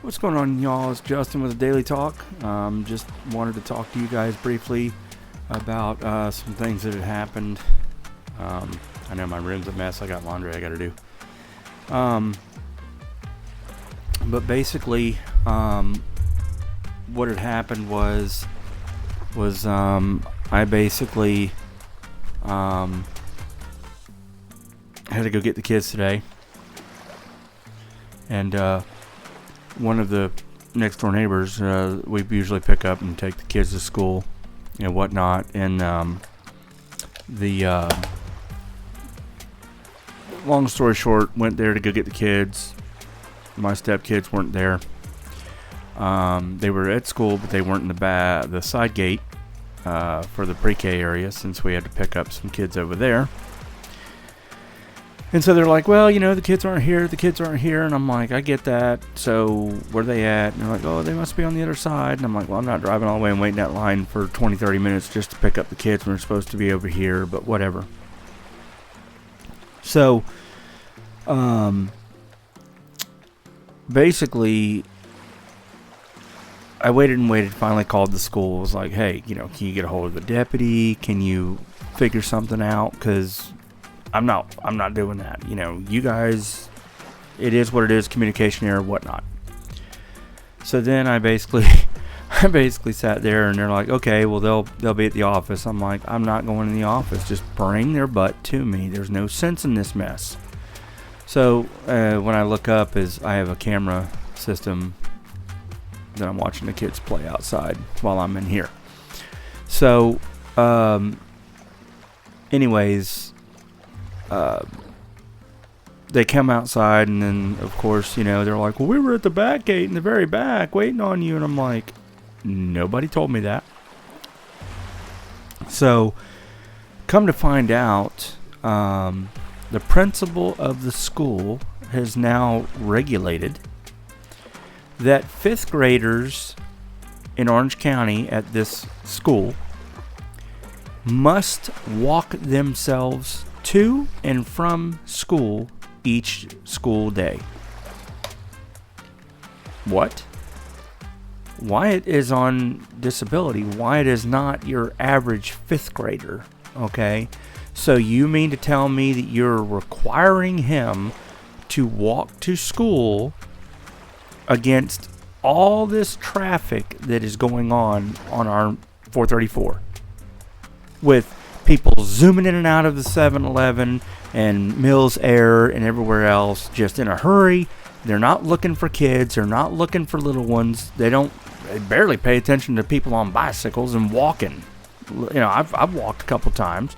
What's going on, y'all? It's Justin with the Daily Talk. Just wanted to talk to you guys briefly about some things that had happened. I know my room's a mess. I got laundry I got to do. But basically, what had happened was I basically had to go get the kids today, and one of the next door neighbors, we usually pick up and take the kids to school and whatnot. And long story short, went there to go get the kids. My stepkids weren't there. They were at school, but they weren't in the side gate for the pre-K area, since we had to pick up some kids over there. And so they're like, well, the kids aren't here. And I'm like, I get that. So where are they at? And they're like, oh, they must be on the other side. And I'm like, well, I'm not driving all the way and waiting that line for 20, 30 minutes just to pick up the kids when they're supposed to be over here, but whatever. So, basically, I waited and waited, finally called the school. I was like, hey, can you get a hold of the deputy? Can you figure something out? Because I'm not doing that. You guys, it is what it is, communication error, whatnot. So then I basically sat there, and they're like, okay, well, they'll be at the office. I'm like, I'm not going in the office. Just bring their butt to me. There's no sense in this mess. So when I look up, I have a camera system that I'm watching the kids play outside while I'm in here. So, anyways, they come outside, and then, of course, they're like, well, we were at the back gate in the very back waiting on you. And I'm like, nobody told me that. So, come to find out, the principal of the school has now regulated that 5th graders in Orange County at this school must walk themselves to and from school each school day. What? Wyatt is on disability. Wyatt is not your average 5th grader, okay? So you mean to tell me that you're requiring him to walk to school against all this traffic that is going on our 434, with people zooming in and out of the 7-Eleven and Mills Air and everywhere else, just in a hurry? They're not looking for kids. They're not looking for little ones. They barely pay attention to people on bicycles and walking. I've walked a couple times.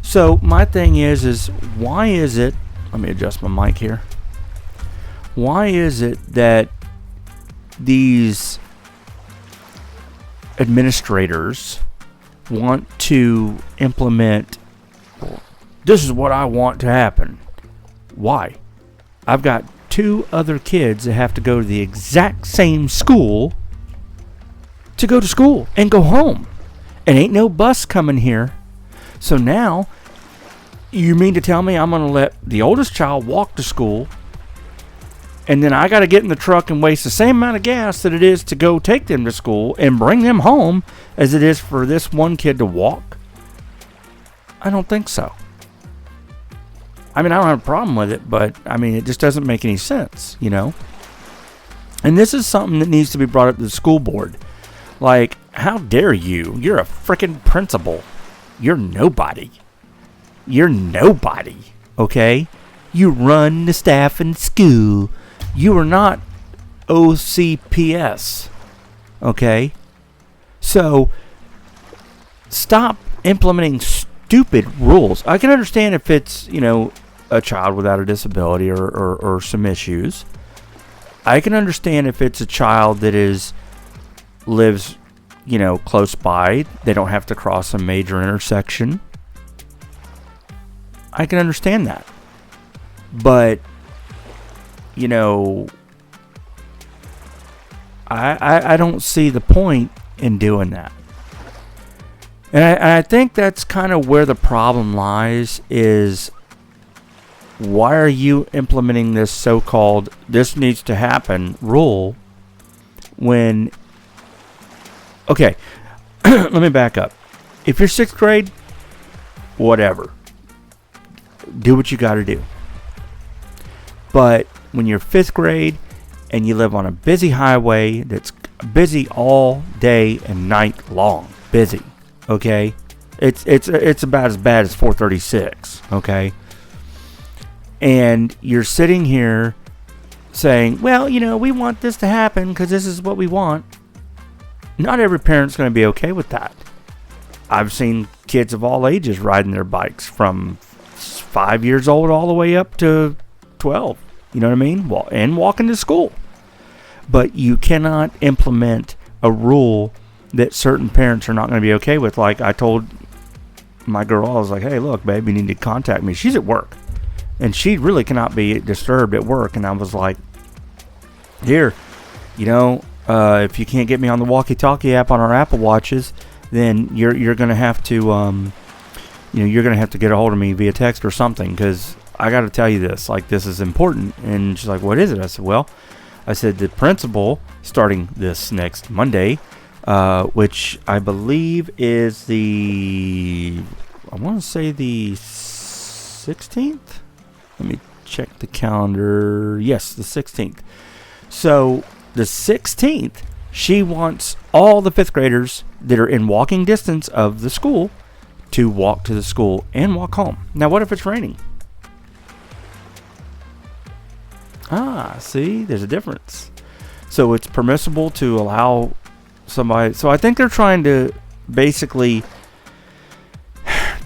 So my thing is why is it, let me adjust my mic here. Why is it that these administrators want to implement, this is what I want to happen? Why? I've got 2 other kids that have to go to the exact same school to go to school and go home. And ain't no bus coming here. So now, you mean to tell me I'm going to let the oldest child walk to school, and then I got to get in the truck and waste the same amount of gas that it is to go take them to school and bring them home as it is for this one kid to walk? I don't think so. I don't have a problem with it, but it just doesn't make any sense, And this is something that needs to be brought up to the school board. Like, how dare you? You're a freaking principal. You're nobody. Okay? You run the staff in school. You are not OCPS. Okay? So, stop implementing stupid rules. I can understand if it's, a child without a disability or some issues. I can understand if it's a child that lives, close by. They don't have to cross a major intersection. I can understand that. But, I don't see the point in doing that. And I think that's kind of where the problem lies, is why are you implementing this so-called this needs to happen rule when, okay, let me back up. If you're 6th grade, whatever. Do what you got to do. But when you're 5th grade and you live on a busy highway that's busy all day and night long, busy, okay? It's about as bad as 436, okay? And you're sitting here saying, well, we want this to happen because this is what we want. Not every parent's going to be okay with that. I've seen kids of all ages riding their bikes from 5 years old all the way up to 12. You know what I mean? And walking to school. But you cannot implement a rule that certain parents are not going to be okay with. Like I told my girl, I was like, hey, look, babe, you need to contact me. She's at work. And she really cannot be disturbed at work. And I was like, here, if you can't get me on the walkie-talkie app on our Apple Watches, then you're going to have to, you're going to have to get a hold of me via text or something, because I got to tell you this, like, this is important. And she's like, what is it? I said, well, the principal, starting this next Monday, which I believe is the 16th? Let me check the calendar. Yes, the 16th. So the 16th, she wants all the 5th graders that are in walking distance of the school to walk to the school and walk home. Now, what if it's raining? See, there's a difference. So it's permissible to allow somebody. So I think they're trying to basically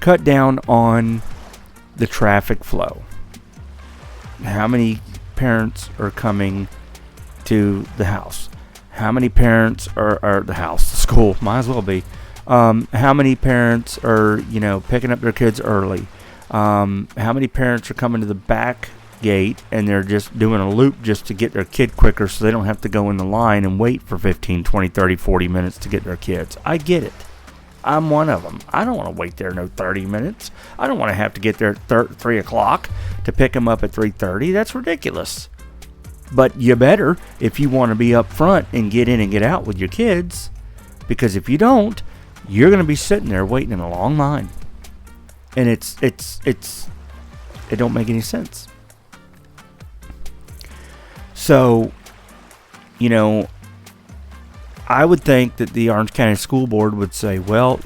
cut down on the traffic flow. How many parents are coming to the house? How many parents are the house, the school, might as well be. How many parents are, picking up their kids early? How many parents are coming to the back gate and they're just doing a loop just to get their kid quicker so they don't have to go in the line and wait for 15, 20, 30, 40 minutes to get their kids? I get it. I'm one of them. I don't want to wait there no 30 minutes. I don't want to have to get there at 3 o'clock to pick them up at 3:30. That's ridiculous. But you better, if you want to be up front and get in and get out with your kids, because if you don't, you're going to be sitting there waiting in a long line. And it don't make any sense. So, I would think that the Orange County School Board would say, well,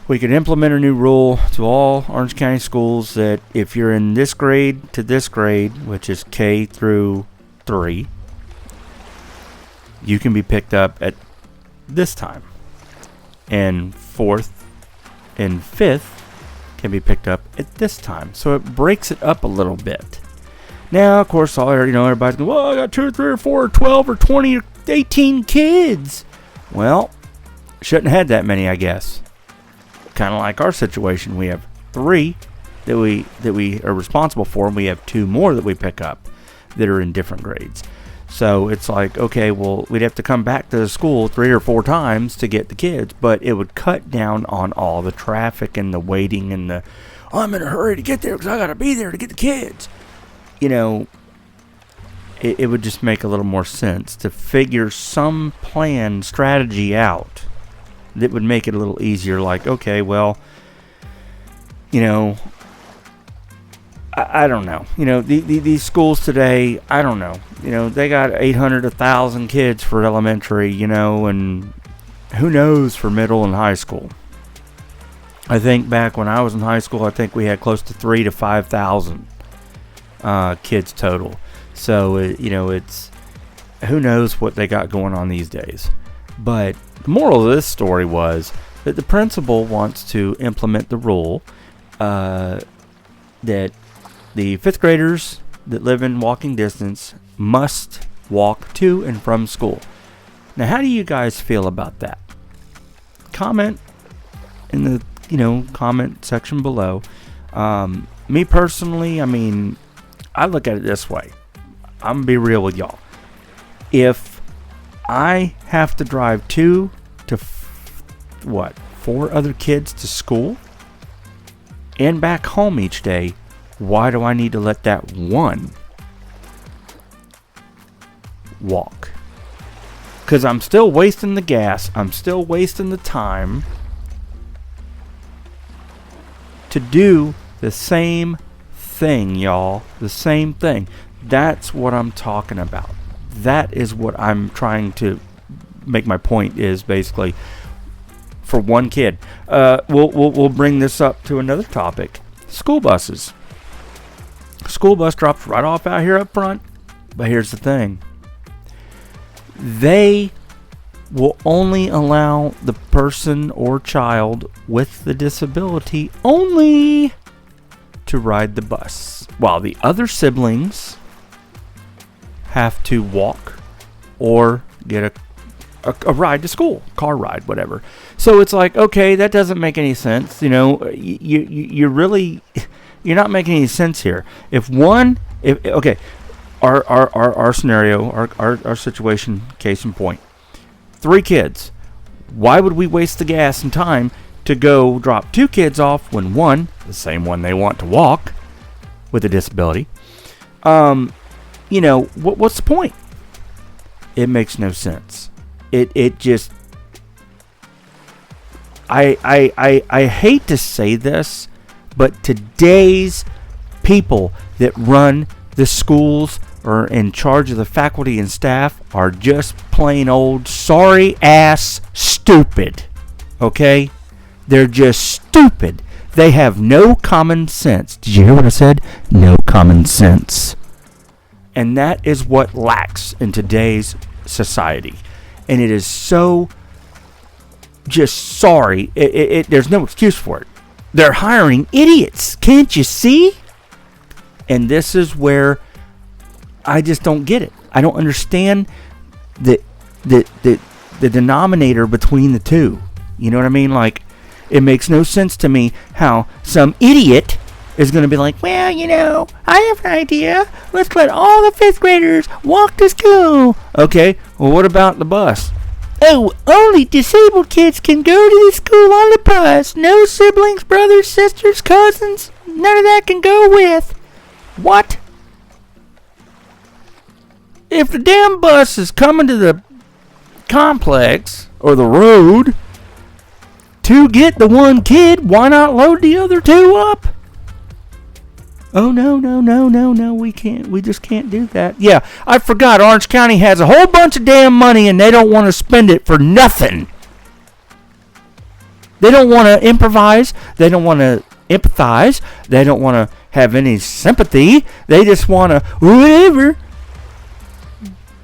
we could implement a new rule to all Orange County schools that if you're in this grade to this grade, which is K through 3, you can be picked up at this time. And 4th and 5th can be picked up at this time. So it breaks it up a little bit. Now, of course, everybody's going, well, I got 2 or 3 or 4 or 12 or 20 or 18 kids. Well, shouldn't have had that many, I guess. Kind of like our situation. We have 3 that we are responsible for, and we have 2 more that we pick up that are in different grades. So it's like, okay, well, we'd have to come back to the school 3 or 4 times to get the kids, but it would cut down on all the traffic and the waiting and the, I'm in a hurry to get there because I got to be there to get the kids. It would just make a little more sense to figure some plan, strategy out that would make it a little easier. Like, okay, well, I don't know. These schools today, I don't know. They got 800, 1,000 kids for elementary, and who knows for middle and high school. I think back when I was in high school, I think we had close to 3,000 to 5,000 kids total. So, it's who knows what they got going on these days. But the moral of this story was that the principal wants to implement the rule that the 5th graders that live in walking distance must walk to and from school. Now, how do you guys feel about that? Comment in the comment section below. Me personally, I look at it this way. I'm gonna be real with y'all. If I have to drive 2 to 4 other kids to school and back home each day, why do I need to let that one walk? Because I'm still wasting the gas. I'm still wasting the time to do the same thing, y'all. The same thing. That's what I'm talking about. That is what I'm trying to make my point is, basically, for one kid. We'll bring this up to another topic. School buses. School bus drops right off out here up front. But here's the thing. They will only allow the person or child with the disability only to ride the bus, while the other siblings have to walk or get a ride to school, car ride, whatever. So it's like, okay, that doesn't make any sense. You know, you're not making any sense here. Our scenario, our situation, case in point, 3 kids. Why would we waste the gas and time to go drop 2 kids off when one, the same one they want to walk with a disability, what's the point? It makes no sense. It just, I hate to say this, but today's people that run the schools or in charge of the faculty and staff are just plain old sorry ass stupid. Okay? They're just stupid. They have no common sense. Did you hear what I said? No common sense. And that is what lacks in today's society. And it is so just sorry. There's no excuse for it. They're hiring idiots. Can't you see? And this is where I just don't get it. I don't understand the denominator between the two. You know what I mean? Like, it makes no sense to me how some idiot is going to be like, well, I have an idea. Let's let all the 5th graders walk to school. Okay, well, what about the bus? Oh, only disabled kids can go to the school on the bus. No siblings, brothers, sisters, cousins. None of that can go with. What? If the damn bus is coming to the complex or the road to get the one kid, why not load the other 2 up? Oh, no, we can't. We just can't do that. Yeah, I forgot Orange County has a whole bunch of damn money and they don't want to spend it for nothing. They don't want to improvise. They don't want to empathize. They don't want to have any sympathy. They just want to, whatever.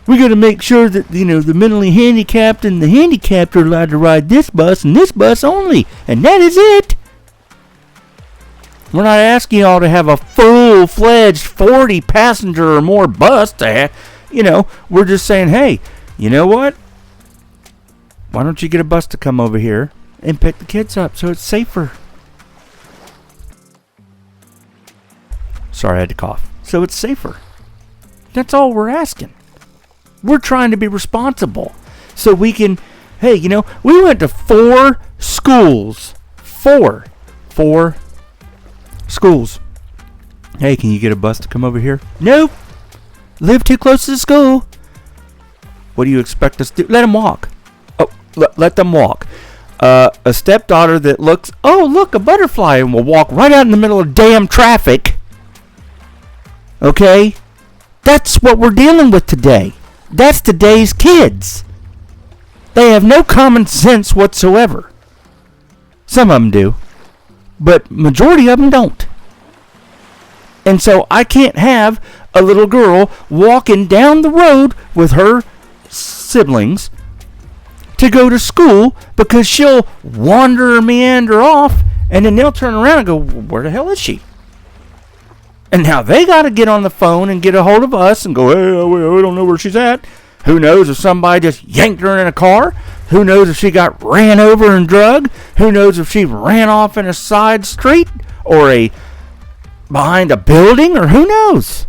We got to make sure that, the mentally handicapped and the handicapped are allowed to ride this bus and this bus only. And that is it. We're not asking y'all to have a full-fledged 40-passenger or more bus to have, we're just saying, hey, you know what? Why don't you get a bus to come over here and pick the kids up so it's safer? Sorry, I had to cough. So it's safer. That's all we're asking. We're trying to be responsible so we can, hey, we went to 4 schools. 4 schools. Hey, can you get a bus to come over here? Nope. Live too close to the school. What do you expect us to do? Let them walk. Oh, let them walk. A stepdaughter that looks, oh, look, a butterfly, and will walk right out in the middle of damn traffic. Okay? That's what we're dealing with today. That's today's kids. They have no common sense whatsoever. Some of them do, but majority of them don't. And so I can't have a little girl walking down the road with her siblings to go to school because she'll wander or meander off, and then they'll turn around and go, where the hell is she? And now they got to get on the phone and get a hold of us and go, hey, we don't know where she's at. Who knows if somebody just yanked her in a car? Who knows if she got ran over and drugged? Who knows if she ran off in a side street or behind a building, or who knows?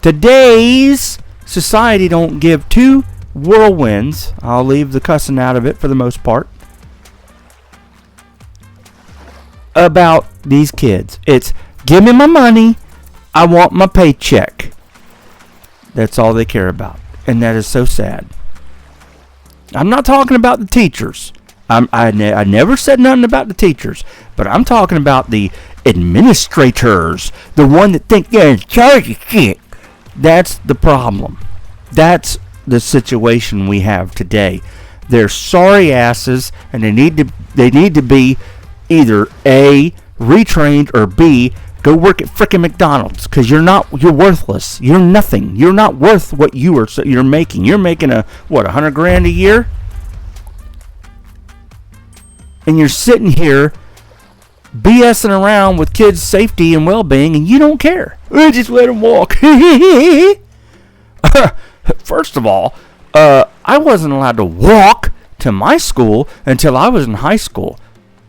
Today's society don't give 2 whirlwinds. I'll leave the cussing out of it for the most part. About these kids. It's, give me my money. I want my paycheck. That's all they care about. And that is so sad. I'm not talking about the teachers. I never said nothing about the teachers. But I'm talking about the administrators. The one that think they're in charge of shit. That's the problem. That's the situation we have today. They're sorry asses, and they need to be either A, retrained, or B, go work at frickin' McDonald's, because you're worthless. You're nothing. You're not worth what you're making. You're making $100,000 a year? And you're sitting here BSing around with kids' safety and well-being, and you don't care. Just let them walk. First of all, I wasn't allowed to walk to my school until I was in high school,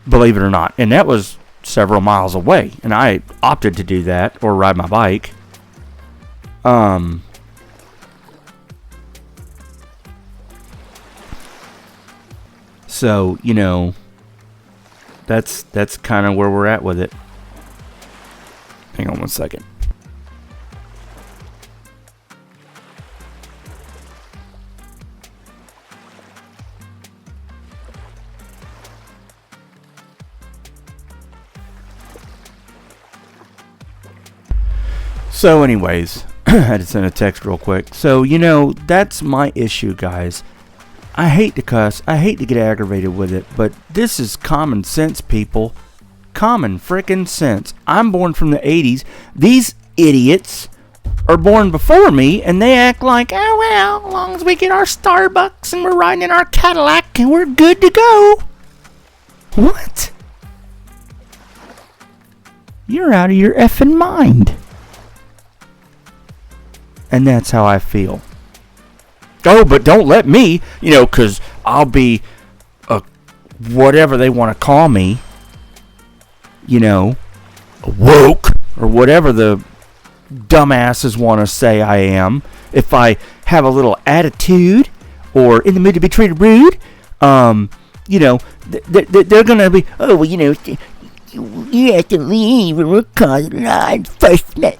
believe it or not. And that was several miles away. And I opted to do that or ride my bike. So, that's kind of where we're at with it. Hang on one second. So anyways, I had to send a text real quick. So, that's my issue, guys. I hate to cuss. I hate to get aggravated with it. But this is common sense, people. Common frickin' sense. I'm born from the 80s. These idiots are born before me, and they act like, oh, well, as long as we get our Starbucks and we're riding in our Cadillac, and we're good to go. What? You're out of your effing mind. And that's how I feel. Oh, but don't let me, because I'll be whatever they want to call me, woke, or whatever the dumbasses want to say I am. If I have a little attitude, or in the mood to be treated rude, they're going to be, oh, well, you have to leave and we're causing first net.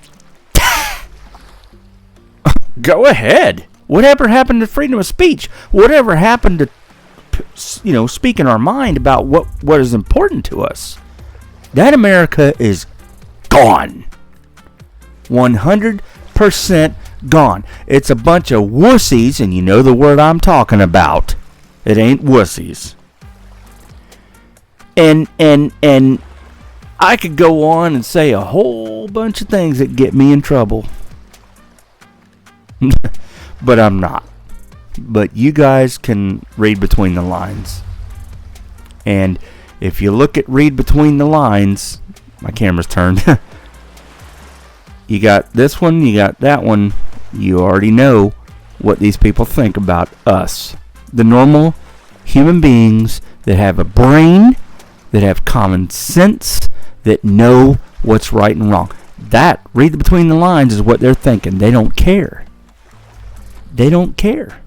Go ahead. Whatever happened to freedom of speech? Whatever happened to, speaking our mind about what is important to us? That America is gone. 100% gone. It's a bunch of wussies, and you know the word I'm talking about. It ain't wussies. And I could go on and say a whole bunch of things that get me in trouble. But I'm not. But you guys can read between the lines. And if you look at read between the lines, my camera's turned. You got this one, you got that one. You already know what these people think about us. The normal human beings that have a brain, that have common sense, that know what's right and wrong. That, read between the lines, is what they're thinking. They don't care. They don't care.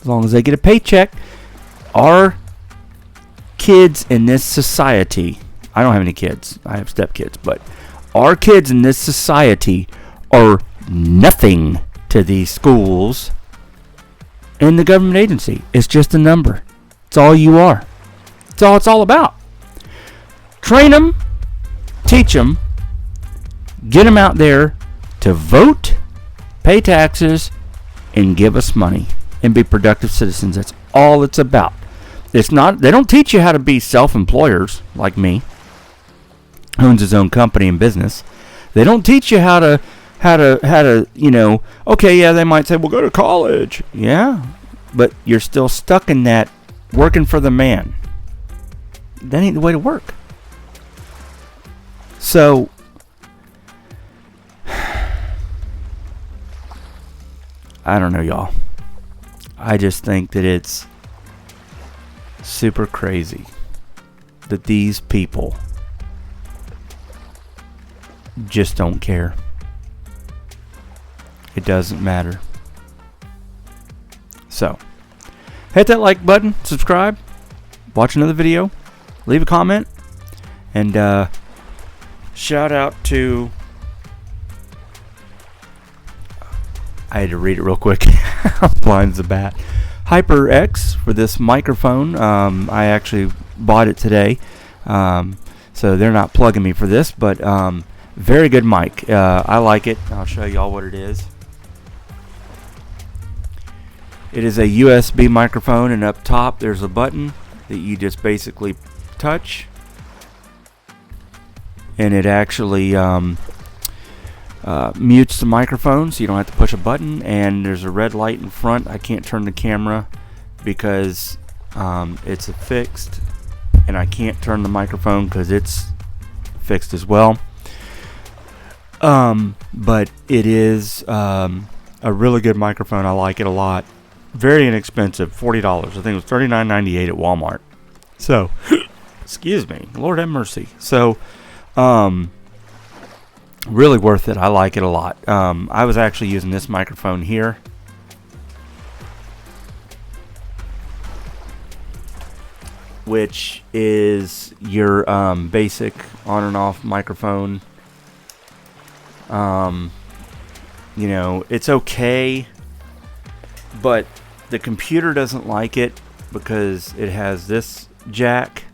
As long as they get a paycheck. Our kids in this society, I don't have any kids, I have stepkids, but our kids in this society are nothing to these schools and the government agency. It's just a number. It's all you are. It's all it's all about. Train them, teach them, get them out there to vote, pay taxes, and give us money and be productive citizens. That's all it's about. It's not. They don't teach you how to be self-employers like me, who owns his own company and business. They don't teach you how to. Okay, yeah, they might say, well, go to college. Yeah, but you're still stuck in that working for the man. That ain't the way to work. So, I don't know, y'all. I just think that it's super crazy that these people just don't care. It doesn't matter. So, hit that like button, subscribe, watch another video, leave a comment, and shout out to I had to read it real quick. Blind as a bat. HyperX for this microphone. I actually bought it today, so they're not plugging me for this, but very good mic. I like it. I'll show you all what it is. It is a USB microphone, and up top there's a button that you just basically touch, and it actually mutes the microphone, so you don't have to push a button. And there's a red light in front. I can't turn the camera because it's fixed, and I can't turn the microphone because it's fixed as well. But it is a really good microphone. I like it a lot. Very inexpensive, $40. I think it was $39.98 at Walmart. So, excuse me, Lord have mercy. So, really worth it. I like it a lot. I was actually using this microphone here, which is your basic on and off microphone. You know, it's okay, but the computer doesn't like it because it has this jack.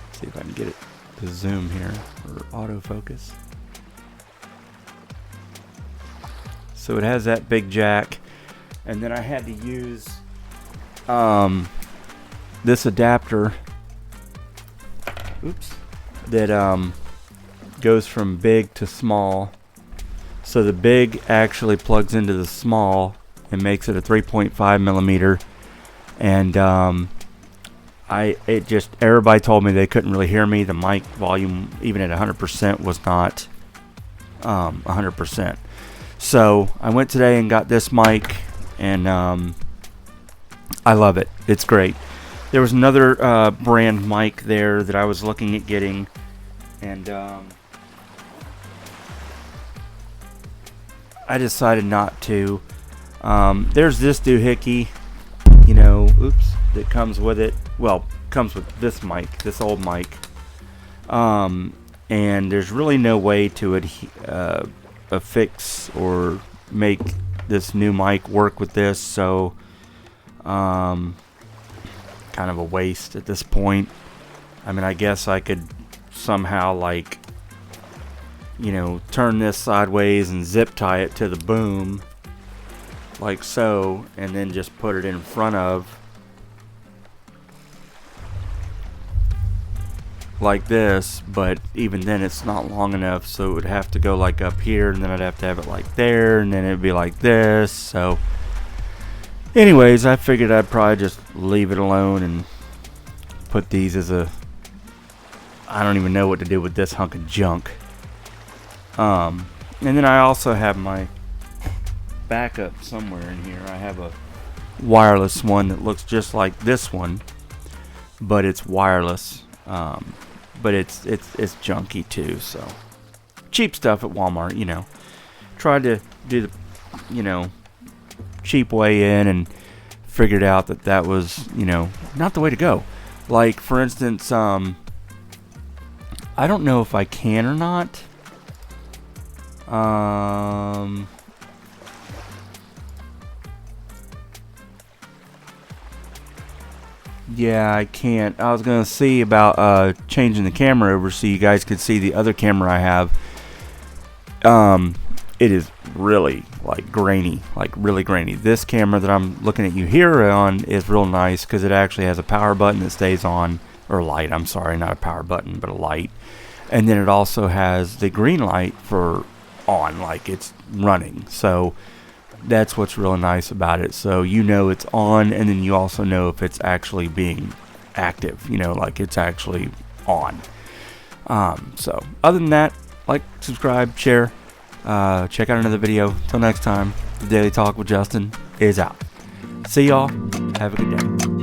Let's see if I can get it to zoom here or autofocus. So it has that big jack, and then I had to use this adapter. Oops. That goes from big to small. So the big actually plugs into the small and makes it a 3.5 millimeter. And everybody told me they couldn't really hear me. The mic volume, even at 100%, was not 100%. So I went today and got this mic, and I love it. It's great. There was another brand mic there that I was looking at getting, and I decided not to. There's this doohickey, you know, that comes with it. Well, comes with this mic, this old mic. And there's really no way to affix or make this new mic work with this, so kind of a waste at this point. I mean, I guess I could somehow, like, you know, turn this sideways and zip tie it to the boom like so, and then just put it in front of like this, but even then it's not long enough, so it would have to go like up here, and then I'd have to have it like there, and then it'd be like this. So anyways, I figured I'd probably just leave it alone and put these as a, I don't even know what to do with this hunk of junk. And then I also have my backup somewhere in here. I have a wireless one that looks just like this one, but it's wireless. But it's junky too. So cheap stuff at Walmart, you know. Tried to do the, you know, cheap way in, and figured out that was, you know, not the way to go. Like, for instance, I don't know if I can or not. Yeah, I can't. I was gonna see about changing the camera over so you guys could see the other camera I have. It is really like grainy, like really grainy. This camera that I'm looking at you here on is real nice because it actually has a power button that stays on, or light. I'm sorry, not a power button, but a light. And then it also has the green light for on, like it's running. So that's what's really nice about it. So you know it's on, and then you also know if it's actually being active, you know, like it's actually on. So other than that, like, subscribe, share, check out another video. Till next time, the Daily Talk with Justin is out. See y'all. Have a good day.